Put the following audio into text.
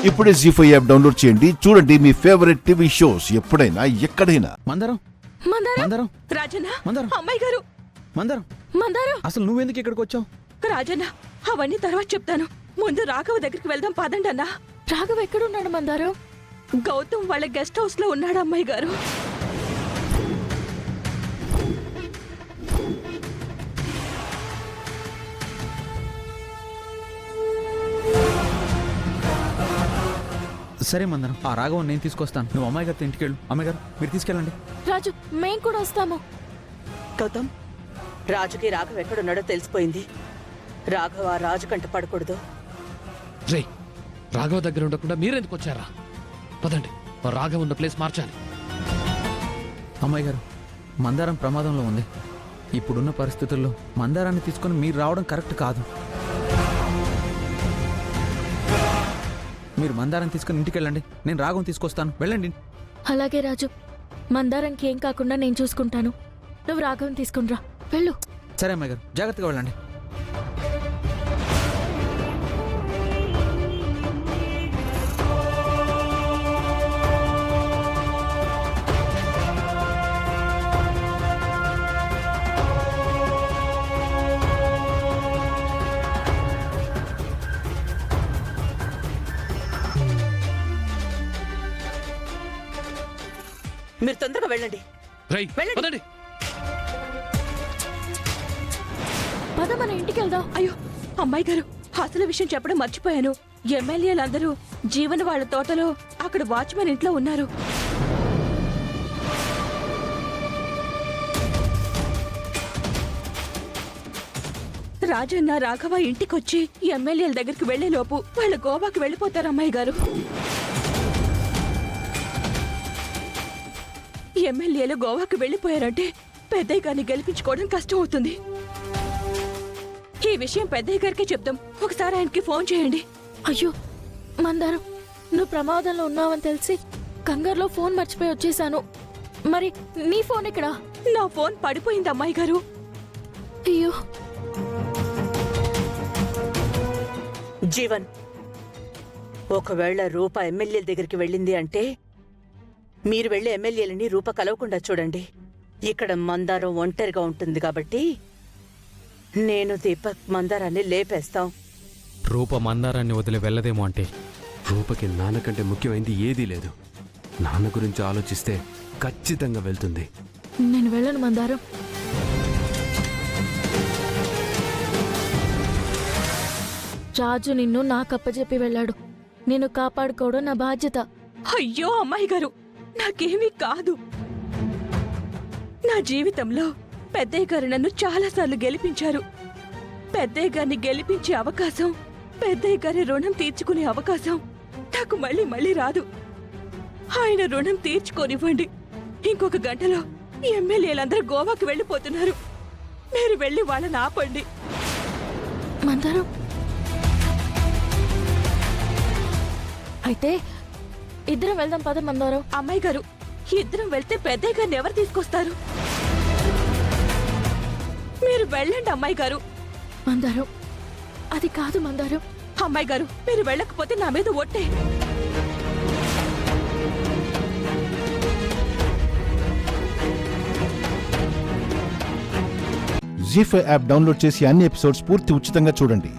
ఇప్పుడే జీ5 app download చేయండి. చూడండి మీ ఫేవరెట్ టీవీ షోస్ ఎప్పుడైనా ఎక్కడైనా. మందారం మందారం మందారం రాజన్న మందారం అమ్మాయి గారు మందారం మందారం అసలు నువ్వెందుకు ఇక్కడికి వచ్చావు? రాజన్న అవన్నీ తర్వాత చెప్తాను. ముందు రాఘవ దగ్గరికి వెళ్దాం పదండి అన్న. రాఘవ ఎక్కడున్నాడు మందారం? గౌతమ్ వాళ్ళ గెస్ట్ హౌస్ లో ఉన్నాడు అమ్మాయి గారు. సరే మందరం, ఆ రాఘవన్ నేను తీసుకొస్తాను. నువ్వు అమ్మాయి గారితో ఇంటికి వెళ్ళు. అమ్మాయి గారు మీరు తీసుకెళ్ళండి. రాజు మేం కూడా వస్తాము. గౌతమ్, రాజుకి రాఘవ ఎక్కడున్నాడో తెలిసిపోయింది. రాఘవ రాజు కంట పడకూడదు. రే, రాఘవ దగ్గర ఉండకుండా మీరెందుకు వచ్చారా? పదండి, రాఘవ ఉన్న ప్లేస్ మార్చాలి. అమ్మాయి గారు, మందారం ప్రమాదంలో ఉంది. ఇప్పుడున్న పరిస్థితుల్లో మందారాన్ని తీసుకొని మీరు రావడం కరెక్ట్ కాదు. మీరు మందారం తీసుకుని ఇంటికి వెళ్ళండి. నేను రాఘవం తీసుకొస్తాను. వెళ్ళండి. అలాగే రాజు, మందారంకి ఏం కాకుండా నేను చూసుకుంటాను. నువ్వు రాఘవం తీసుకునిరా. వెళ్ళు. సరే అమ్మాయి గారు, జాగ్రత్తగా వెళ్ళండి. మీరు తొందరగా వెళ్ళండి. రేయ్, పదండి. పద మన ఇంటికి వెళ్దాం. అయ్యో అమ్మాయి గారు, అసలు విషయం చెప్పడం మర్చిపోయాను. ఎమ్మెల్యేలందరూ జీవన్ వాళ్ళ తోటలో అక్కడ వాచ్మెన్ ఇంట్లో ఉన్నారు. రాజన్న రాఘవ ఇంటికొచ్చి ఎమ్మెల్యేల దగ్గరికి వెళ్లే లోపు వాళ్ళు గోవాకి వెళ్ళిపోతారు అమ్మాయి గారు. ఎమ్మెల్యేలు గోవాకి వెళ్ళిపోయారంటే పెద్దయ్య గారిని గెలిపించుకోవడం కష్టం అవుతుంది. ఈ విషయం పెద్దయ్య గారికి చెప్దాం. ఒకసారి ఆయనకి ఫోన్ చేయండి. అయ్యో మందారం, నువ్వు ప్రమాదంలో ఉన్నావని తెలిసి కంగారులో ఫోన్ మర్చిపోయి వచ్చేసాను. మరి నీ ఫోన్ ఎక్కడా? నా ఫోన్ పడిపోయింది అమ్మాయి గారు. అయ్యో. జీవన్, ఒకవేళ రూప ఎమ్మెల్యేల దగ్గరికి వెళ్ళింది అంటే మీరు వెళ్ళి ఎమ్మెల్యేలని రూప కలవకుండా చూడండి. ఇక్కడ మందారం ఒంటరిగా ఉంటుంది కాబట్టి నేను దీపక్ మందారాన్ని లేపేస్తాం. రూప మందారాన్ని వదిలి వెళ్ళదేమో అంటే? రూపకి నాన్న కంటే ముఖ్యమైనది ఏదీ లేదు. నాన్న గురించి ఆలోచిస్తే ఖచ్చితంగా వెళ్తుంది. నేను వెళ్ళను మందారం. రాజు నిన్ను నాకప్పచెప్పి వెళ్ళాడు. నేను కాపాడుకోవడం నా బాధ్యత. అయ్యో అమ్మాయి గారు, నాకేమీ కాదు. నా జీవితంలో పెద్దయ్య గారు నన్ను చాలాసార్లు గెలిపించారు. పెద్దయ్య గారిని గెలిపించే అవకాశం, పెద్దయ్య గారి రుణం తీర్చుకునే అవకాశం నాకు మళ్ళీ మళ్ళీ రాదు. ఆయన రుణం తీర్చుకోనివ్వండి. ఇంకొక గంటలో ఎమ్మెల్యేలందరూ గోవాకి వెళ్ళిపోతున్నారు. మీరు వెళ్ళి వాళ్ళని ఆపండి. మందారం, అయితే ఇద్దరం వెళ్దాం పద మందారం. అమ్మాయి గారు, ఇద్దరం వెళ్తే పెద్దయ్య గారిని ఎవరు తీసుకొస్తారు? మీరు వెళ్ళండి అమ్మాయి గారు. మందారం, అది కాదు మందారం. అమ్మాయి గారు, మీరు వెళ్ళకపోతే నా మీద ఒట్టే. జీ5 యాప్ డౌన్లోడ్ చేసి అన్ని ఎపిసోడ్స్ పూర్తి ఉచితంగా చూడండి.